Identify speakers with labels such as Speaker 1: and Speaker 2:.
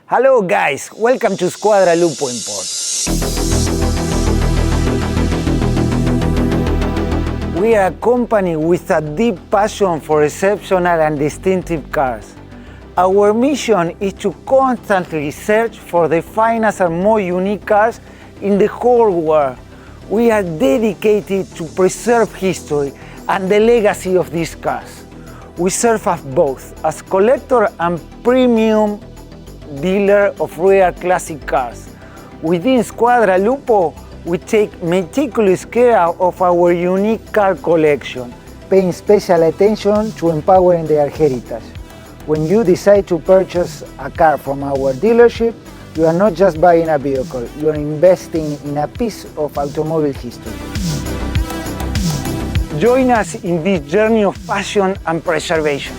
Speaker 1: Hello guys, welcome to Squadra Lupo Imports. We are a company with a deep passion for exceptional and distinctive cars. Our mission is to constantly search for the finest and more unique cars in the whole world. We are dedicated to preserve history and the legacy of these cars. We serve as both as collector and premium dealer of rare classic cars. Within Squadra Lupo, we take meticulous care of our unique car collection, paying special attention to empowering their heritage. When you decide to purchase a car from our dealership, you are not just buying a vehicle, you are investing in a piece of automobile history. Join us in this journey of passion and preservation.